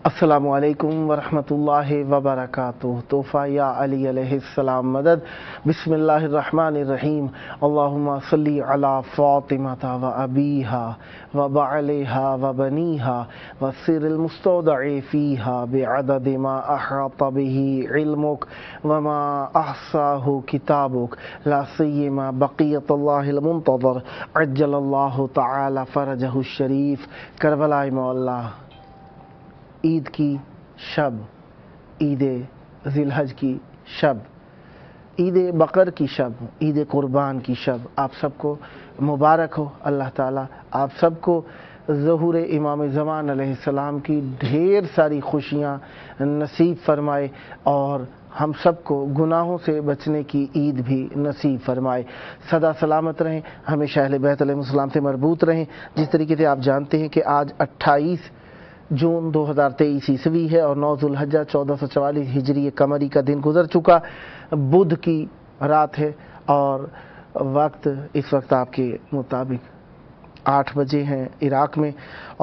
السلام علیکم ورحمۃ اللہ وبرکاتہ. تحفہ یا علی علیہ السلام مدد. بسم اللہ الرحمن الرحیم. اللہم صلی علی فاطمۃ و ابیہا و بعلہا و بنیہا و سر المستودع فیہا بعدد ما احاط بہ علمک وما احصاہ کتابک لا سیما بقیت اللہ المنتظر عجل اللہ تعالی فرجہ الشریف. کربلا مولا عید کی شب، عید ذی الحج کی شب، عید بقر کی شب، عید قربان کی شب آپ سب کو مبارک ہو. اللہ تعالیٰ آپ سب کو ظہور امام زمان علیہ السلام کی ڈھیر ساری خوشیاں نصیب فرمائے اور ہم سب کو گناہوں سے بچنے کی عید بھی نصیب فرمائے. سدا سلامت رہیں، ہمیشہ اہل بیت علیہ السلام سے مربوط رہیں. جس طریقے سے آپ جانتے ہیں کہ آج 28 جون 2023 عیسوی ہے اور 9 ذوالحجہ 1444 ہجری قمری کا دن گزر چکا. بدھ کی رات ہے اور اس وقت آپ کے مطابق 8 بجے ہیں عراق میں،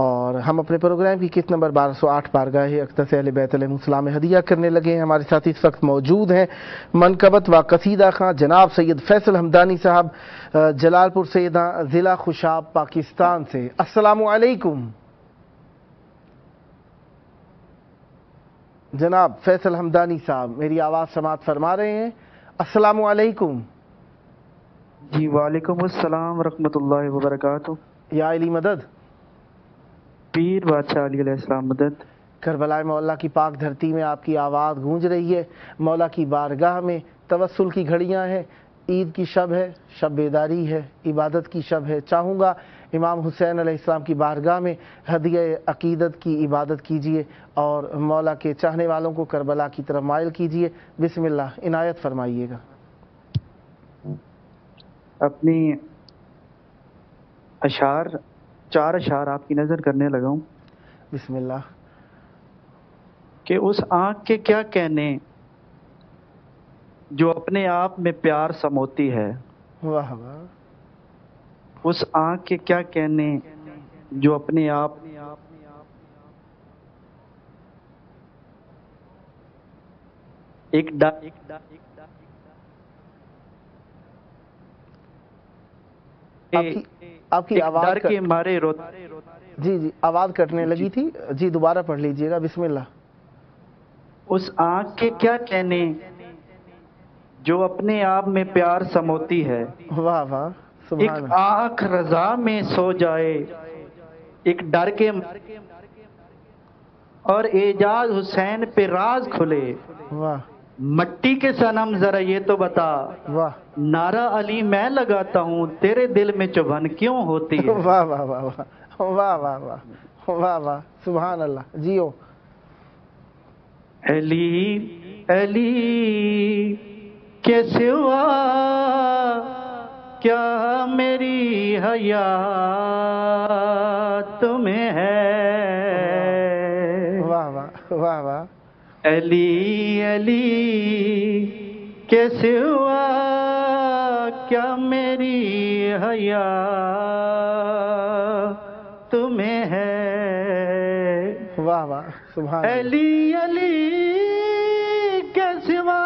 اور ہم اپنے پروگرام کی قسط نمبر 1208 بارگاہ اقدس اہل بیت علیہ السلام میں ہدیہ کرنے لگے ہیں. ہمارے ساتھ اس وقت موجود ہیں منقبت و قصیدہ خاں جناب سید فیصل حمدانی صاحب، جلال پور سیداں، ضلع خوشاب، پاکستان سے. السلام علیکم جناب فیصل حمدانی صاحب، میری آواز سماعت فرما رہے ہیں؟ السلام علیکم. جی وعلیکم السلام ورحمۃ اللہ وبرکاتہ. یا علی مدد. پیر بادشاہ علی علیہ السلام مدد. کربلا مولا کی پاک دھرتی میں آپ کی آواز گونج رہی ہے. مولا کی بارگاہ میں توسل کی گھڑیاں ہیں. عید کی شب ہے، شب بیداری ہے، عبادت کی شب ہے. چاہوں گا امام حسین علیہ السلام کی بارگاہ میں ہدیہ عقیدت کی عبادت کیجئے اور مولا کے چاہنے والوں کو کربلا کی طرف مائل کیجئے. بسم اللہ، عنایت فرمائیے گا. اپنی چار اشعار آپ کی نظر کرنے لگا ہوں. بسم اللہ. کہ اس آنکھ کے کیا کہنے جو اپنے آپ میں پیار سموتی ہے. واہ واہ. اس آنکھ کے کیا کہنے جو اپنے آپ ایک آپ کی آواز ڈر کے مارے جی آواز کٹنے لگی تھی. جی دوبارہ پڑھ لیجئے گا. بسم اللہ. اس آنکھ کے کیا کہنے جو اپنے آپ میں پیار سموتی ہے. واہ واہ. ایک آنکھ رضا میں سو جائے، ایک ڈر کے اور اعجاز حسین پہ راز کھلے. واہ. مٹی کے صنم ذرا یہ تو بتا، واہ. نعرہ علی میں لگاتا ہوں تیرے دل میں چبھن کیوں ہوتی ہے. واہ واہ واہ واہ واہ واہ واہ واہ واہ. سبحان اللہ. جیو. علی علی کے سوا کیا میری حیات تمہیں ہے. واہ واہ واہ واہ. علی علی کے سوا کیا میری حیات تمہیں ہے. واہ واہ. سبحان اللہ. علی علی کے سوا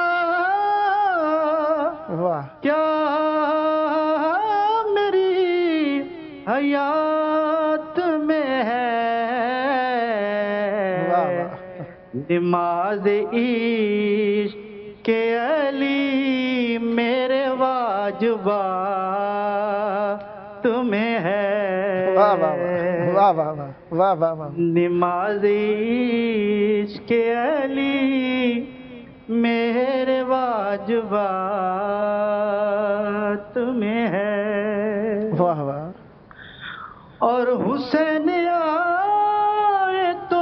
واہ. کیا میری حیات میں ہے. واہ واہ. نماز عشق کے علی میرے واجبہ تمہیں ہے. واہ واہ واہ واہ واہ واہ واہ. نماز عشق کے علی میرے واجبہ تمہیں ہے. واہ واہ. اور حسین آئے تو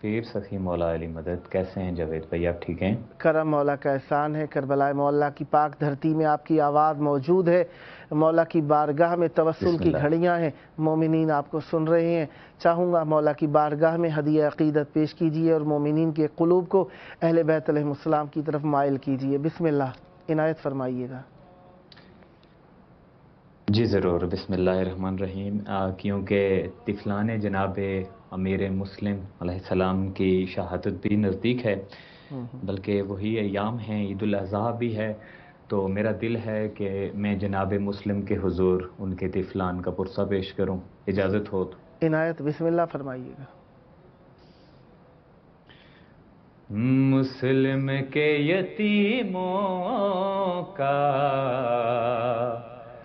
پیر سخی مولا علی مدد، کیسے ہیں جاوید بھائی؟ آپ ٹھیک ہیں؟ کرم مولا کا احسان ہے، کربلائے مولا کی پاک دھرتی میں آپ کی آواز موجود ہے، مولا کی بارگاہ میں توسل بسم کی اللہ۔ گھڑیاں ہیں، مومنین آپ کو سن رہے ہیں۔ چاہوں گا مولا کی بارگاہ میں ہدیہ عقیدت پیش کیجیے اور مومنین کے قلوب کو اہل بیت علیہ السلام کی طرف مائل کیجیے۔ بسم اللہ، عنایت فرمائیے گا۔ جی ضرور، بسم اللہ الرحمن الرحیم۔ کیونکہ طفلان جناب امیر مسلم علیہ السلام کی شہادت بھی نزدیک ہے، بلکہ وہی ایام ہیں، عید الاضحیٰ بھی ہے، تو میرا دل ہے کہ میں جناب مسلم کے حضور ان کے طفلان کا پرسہ پیش کروں، اجازت ہو تو۔ عنایت، بسم اللہ فرمائیے گا۔ مسلم کے یتیموں کا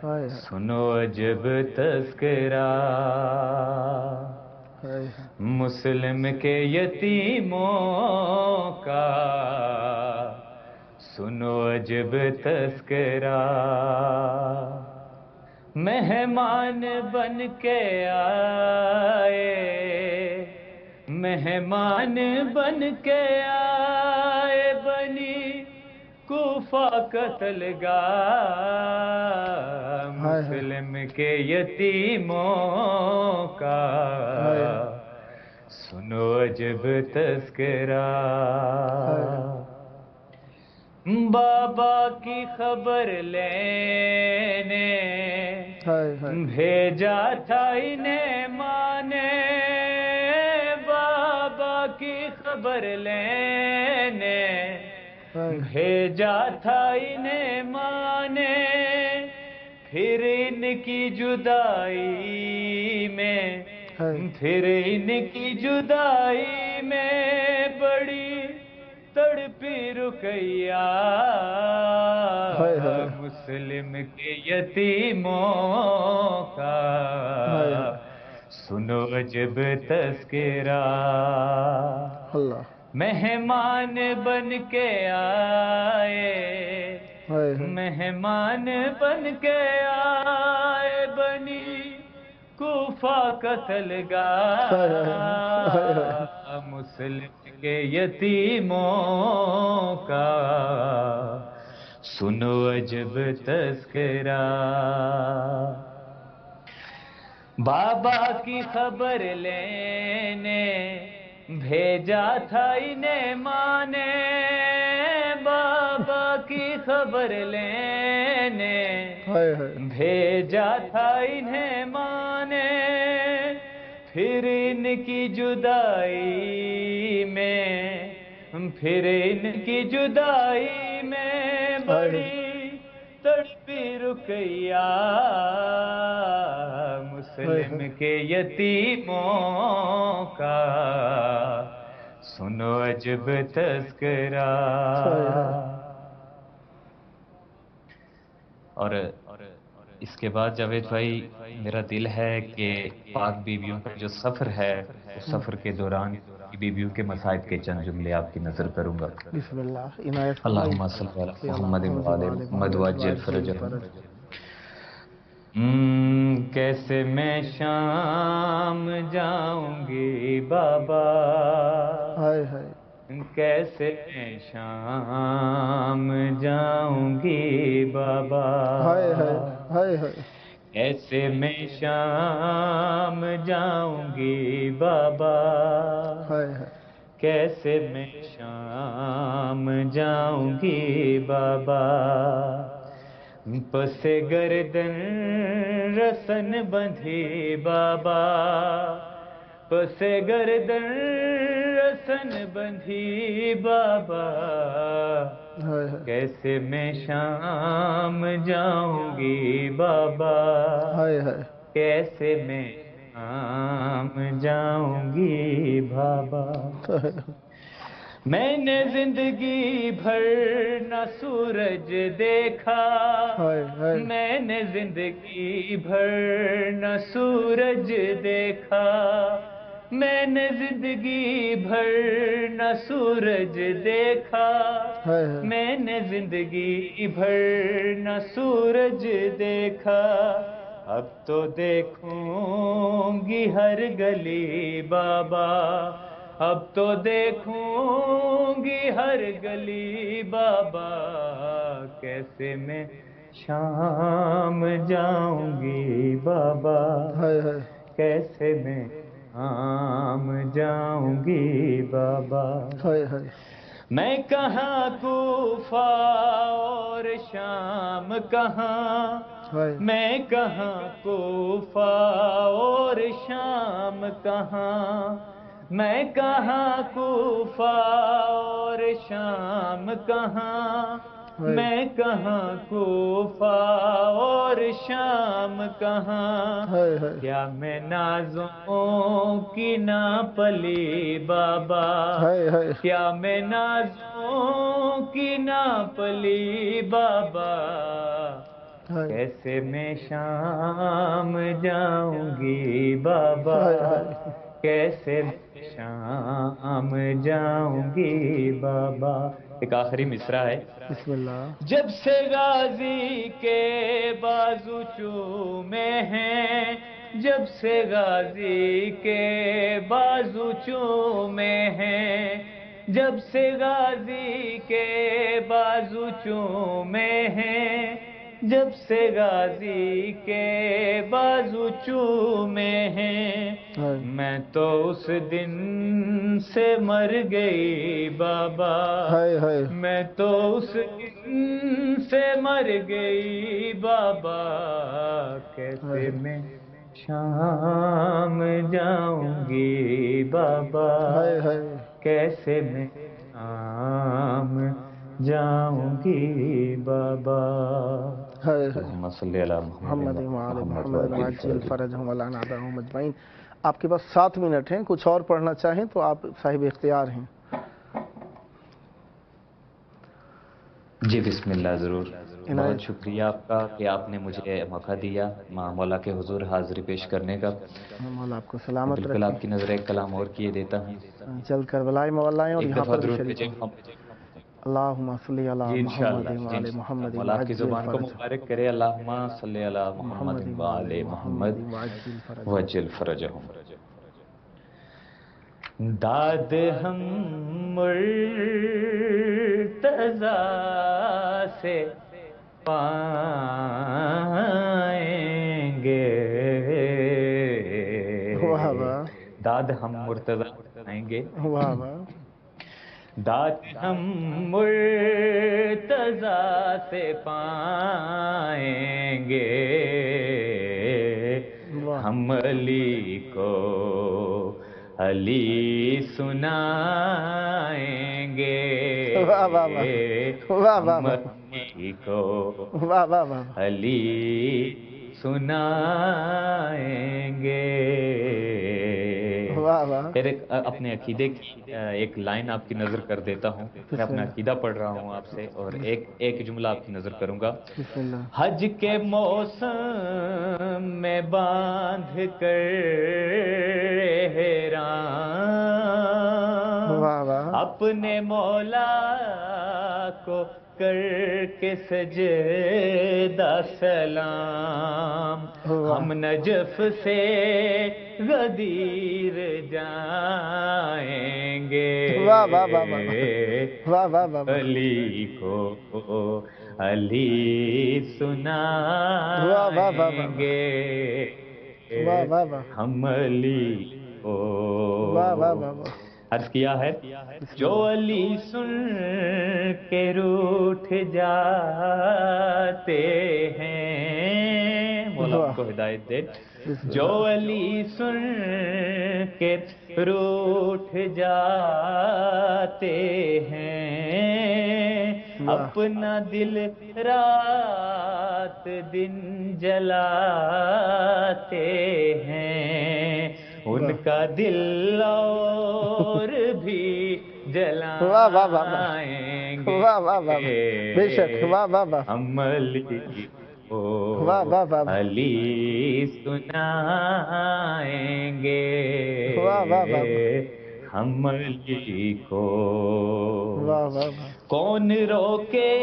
ہائے سنو عجب تذکرہ، ہائے مسلم کے یتیموں کا سنو عجب تذکرہ، مہمان بن کے آئے، مہمان بن کے آئے بنی کوفہ قتل گاہ، مسلم کے یتیموں کا سنو عجب تذکرہ، بابا کی خبر لینے بھیجا تھا انہیں ماں نے، بابا کی خبر لینے بھیجا تھا انہیں ماں نے، پھر ان کی جدائی میں، پھر ان کی جدائی میں بڑی تڑپی رقیہ، مسلم کے یتیموں کا سنو عجب تذکرہ، مہمان بن کے آئے، مہمان بن کے آئے بنی کوفہ قتل گاہ، مسلم کے یتیموں کا سنو عجب تذکرہ، بابا کی خبر لینے بھیجا تھا انہیں ماں نے، بابا کی خبر لینے بھیجا تھا انہیں ماں نے، پھر ان کی جدائی میں، پھر ان کی جدائی میں بڑی تڑپی رقیہ، مسلم کے یتیموں کا سنو عجب تذکرہ، اور اس کے بعد جاوید بھائی میرا دل ہے کہ پاک بیویوں کا جو سفر ہے اس سفر کے دوران بیویوں کے مصائب کے چند جملے آپ کی نظر کروں گا۔ بسم اللہ، عنایت اللہم صلی علی محمد وعلی محمد وعجل فرجہم۔ کیسے میں شام جاؤں گی بابا، کیسے میں شام جاؤں گی بابا، کیسے میں شام جاؤں گی بابا، کیسے میں شام جاؤں گی بابا، پس گردن رسن بندھی بابا، پس گردن رسن بندھی بابا، کیسے میں شام جاؤں گی بابا، کیسے میں شام جاؤں گی بابا، میں نے زندگی بھر نہ سورج دیکھا، میں نے زندگی بھر نہ سورج دیکھا، میں نے زندگی بھر نہ سورج دیکھا، میں نے زندگی بھر نہ سورج دیکھا، اب تو دیکھوں گی ہر گلی بابا، اب تو دیکھوں گی ہر گلی بابا، کیسے میں شام جاؤں گی بابا، ہائے ہائے کیسے میں شام جاؤں گی بابا۔ ہائے ہائے میں کہاں کوفہ اور شام کہاں، ہائے میں کہاں کوفہ اور شام کہاں، میں کہاں کوفہ اور شام کہاں، میں کہاں کوفہ اور شام کہاں، ہائے ہائے کیا میں نازوں کی ناپلی بابا، ہائے ہائے کیا میں نازوں کی ناپلی بابا، ہائے کیسے میں شام جاؤں گی بابا، ہائے ہائے کیسے میں شام جاؤں گی بابا۔ ایک آخری مصرع ہے۔ بسم اللہ۔ جب سے غازی کے بازو چومے ہیں، جب سے غازی کے بازو چومے ہیں، جب سے غازی کے بازو چومے ہیں، جب سے غازی کے بازو چومے ہیں، ہائے میں تو اس دن سے مر گئی بابا، ہائے ہائے میں تو اس دن سے مر گئی بابا، کیسے میں شام جاؤں گی بابا، ہائے ہائے کیسے میں شام جاؤں گی بابا۔ ہائے ہائے اللہم صلی علی محمد محمد وعلی محمد محمد وعجل وعجل فرجہ۔ فرجہم ولعن اعداءہم اجمعین۔ آپ کے پاس 7 منٹ ہیں، کچھ اور پڑھنا چاہیں تو آپ صاحب اختیار ہیں۔ جی بسم اللہ، ضرور۔ بہت عنایت شکریہ آپ کا کہ آپ نے مجھے موقع دیا مولا کے حضور حاضری پیش کرنے کا۔ مولا آپ کو سلامت بالکل رکھیں، آپ کی نظر ایک کلام اور کیے دیتا ہوں۔ جلد کربلا مولا ہیں اور ایک یہاں دفعہ پر بھی درود شریک بھیجیں ہوں۔ ہم۔ اللہم صلی علی جی محمد انشاءاللہ، جی وعلی محمد انشاءاللہ، مولا آپ کی وعجل زبان کو فرجہ مبارک کرے۔ اللہم صلی علی محمد محمد وعلی وعلی محمد محمد وعجل فرجہ۔ وجل فرجہم۔ داد ہم مرتضی سے پائیں گے، واہ واہ داد ہم مرتضی سے پائیں گے، واہ واہ داد ہم مرتضی سے پائیں گے، واہ ہم علی کو علی سنائیں گے، واہ واہ واہ واہ واہ ہم واہ علی کو واہ واہ واہ علی سنائیں گے۔ واہ واہ پھر ایک اپنے عقیدے کی ایک لائن آپ کی نظر کر دیتا ہوں۔ میں بسم اپنا اللہ عقیدہ پڑھ رہا ہوں آپ سے، اور ایک جملہ آپ کی نظر کروں گا۔ بسم اللہ حج کے موسم میں باندھ کر احرام، واہ واہ اپنے مولا کو کر کے سجدہ سلام، واہ ہم نجف سے غدیر جائیں گے، واہ واہ واہ واہ واہ واہ واہ واہ علی کو علی واہ واہ واہ سنائیں گے، واہ واہ واہ ہم علی کو۔ واہ واہ واہ واہ عرض کیا ہے، بسم جو اللہ علی سن کے روٹھ جاتے ہیں، مولا ہم واہ کو ہدایت دے، بسم جو اللہ علی سن کے روٹھ جاتے ہیں، واہ اپنا دل رات دن جلاتے ہیں، ان واہ کا دل اور بھی واہ واہ واہ واہ جلائیں گے، واہ واہ واہ بے شک واہ واہ واہ ہم علی کو واہ واہ واہ علی سنائیں گے، واہ واہ واہ ہم علی کو۔ واہ واہ واہ کون روکے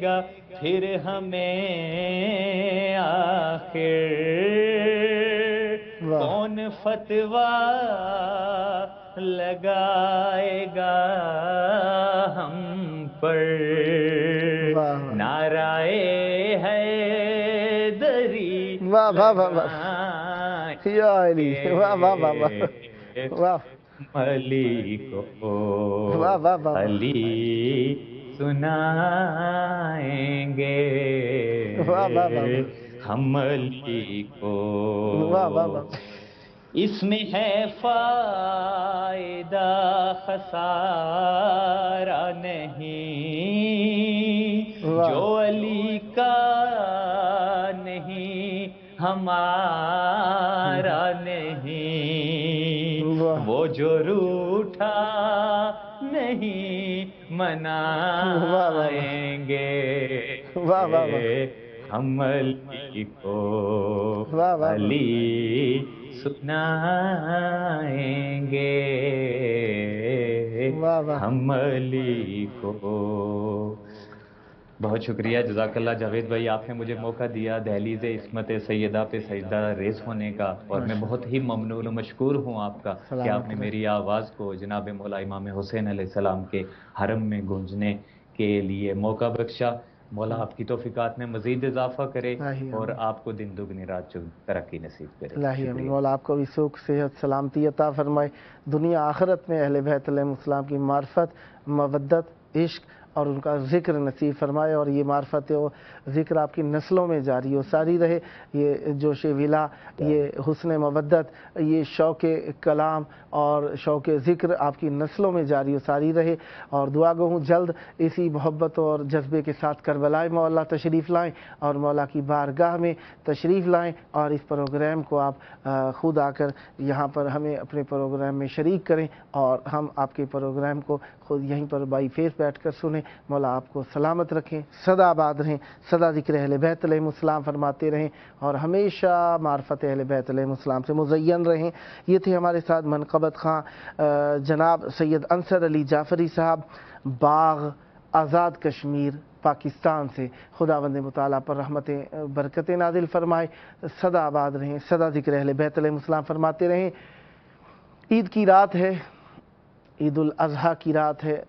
گا پھر ہمیں آخر، واہ کون فتویٰ لگائے گا ہم پر نعرائے حیدری واہ واہ واہ واہ یا علی واہ واہ واہ واہ علی کو واہ واہ واہ علی سنائیں گے واہ واہ واہ ہم علی کو واہ واہ واہ اس میں ہے فائدہ خسارہ نہیں جو علی کا نہیں ہمارا نہیں وہ جو روٹھا نہیں منائیں گے ہم علی کو علی سنائیں گے ہم علی کو. بہت شکریہ، جزاک اللہ جاوید بھائی، آپ نے مجھے موقع دیا دہلیز عصمت سیدہ پہ سجدہ ریز ہونے کا، اور میں بہت ہی ممنون و مشکور ہوں آپ کا کہ آپ نے میری آواز کو جناب مولا امام حسین علیہ السلام کے حرم میں گونجنے کے لیے موقع بخشا. مولا آپ کی توفیقات میں مزید اضافہ کرے اور آپ کو دن دگنی رات چگنی ترقی نصیب کرے. مولا آپ کو بھی سکھ صحت سلامتی عطا فرمائے، دنیا آخرت میں اہل بیت علیہ السلام کی معرفت، مودت، عشق اور ان کا ذکر نصیب فرمائے، اور یہ معرفت و ذکر آپ کی نسلوں میں جاری و ساری رہے. یہ جوش ولا، یہ حسن مودت، یہ شوق کلام اور شوق ذکر آپ کی نسلوں میں جاری و ساری رہے. اور دعا گو ہوں جلد اسی محبت اور جذبے کے ساتھ کربلا مولا تشریف لائیں اور مولا کی بارگاہ میں تشریف لائیں، اور اس پروگرام کو آپ خود آ کر یہاں پر ہمیں اپنے پروگرام میں شریک کریں، اور ہم آپ کے پروگرام کو خود یہیں پر بائی فیس بیٹھ کر سنیں. مولا آپ کو سلامت رکھیں، سدا آباد رہیں، سدا ذکر اہل بیت علیہ السلام فرماتے رہیں، اور ہمیشہ معرفت اہل بیت علیہ السلام سے مزین رہیں. یہ تھے ہمارے ساتھ منقبت خاں جناب سید انصر علی جعفری صاحب، باغ آزاد کشمیر پاکستان سے. خداوند مطالعہ پر رحمتیں برکتیں نازل فرمائے، سدا آباد رہیں، سدا ذکر اہل بیت علیہ السلام فرماتے رہیں. عید کی رات ہے، عید الاضحیٰ کی رات ہے.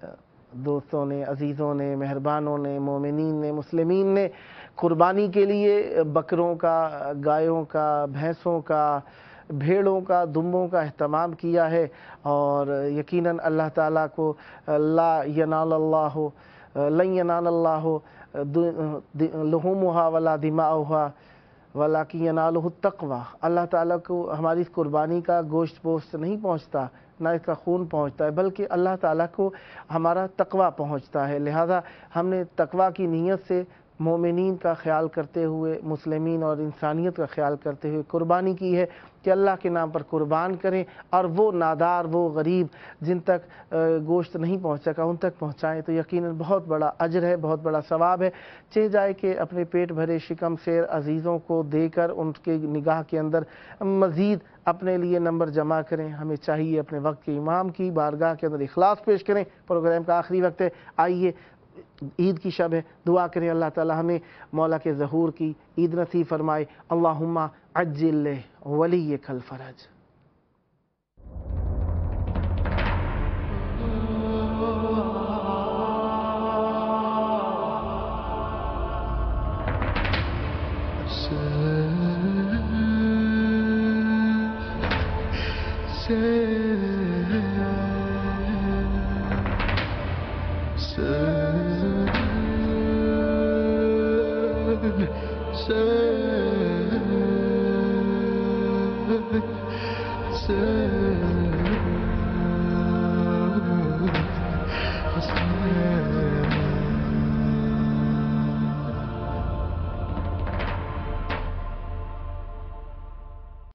دوستوں نے، عزیزوں نے، مہربانوں نے، مومنین نے، مسلمین نے قربانی کے لیے بکروں کا، گایوں کا، بھینسوں کا، بھیڑوں کا، دمبوں کا اہتمام کیا ہے، اور یقیناً اللہ تعالیٰ کو لن ینال اللہ لحومها ولا دماؤها ولکن ینالہ التقویٰ. اللہ تعالیٰ کو ہماری اس قربانی کا گوشت پوشت نہیں پہنچتا، نہ اس کا خون پہنچتا ہے، بلکہ اللہ تعالیٰ کو ہمارا تقویٰ پہنچتا ہے. لہذا ہم نے تقویٰ کی نیت سے مومنین کا خیال کرتے ہوئے، مسلمین اور انسانیت کا خیال کرتے ہوئے قربانی کی ہے کہ اللہ کے نام پر قربان کریں، اور وہ نادار، وہ غریب جن تک گوشت نہیں پہنچ سکا ان تک پہنچائیں. تو یقیناً بہت بڑا اجر ہے، بہت بڑا ثواب ہے. چاہے جائے کہ اپنے پیٹ بھرے شکم سیر عزیزوں کو دے کر ان کے نگاہ کے اندر مزید اپنے لیے نمبر جمع کریں. ہمیں چاہیے اپنے وقت کے امام کی بارگاہ کے اندر اخلاص پیش کریں. پروگرام کا آخری وقت ہے، آئیے، عید کی شب ہے، دعا کریں اللہ تعالی ہمیں مولا کے ظہور کی عید نصیب فرمائے. اللہم عجل ولیک الفرج. Say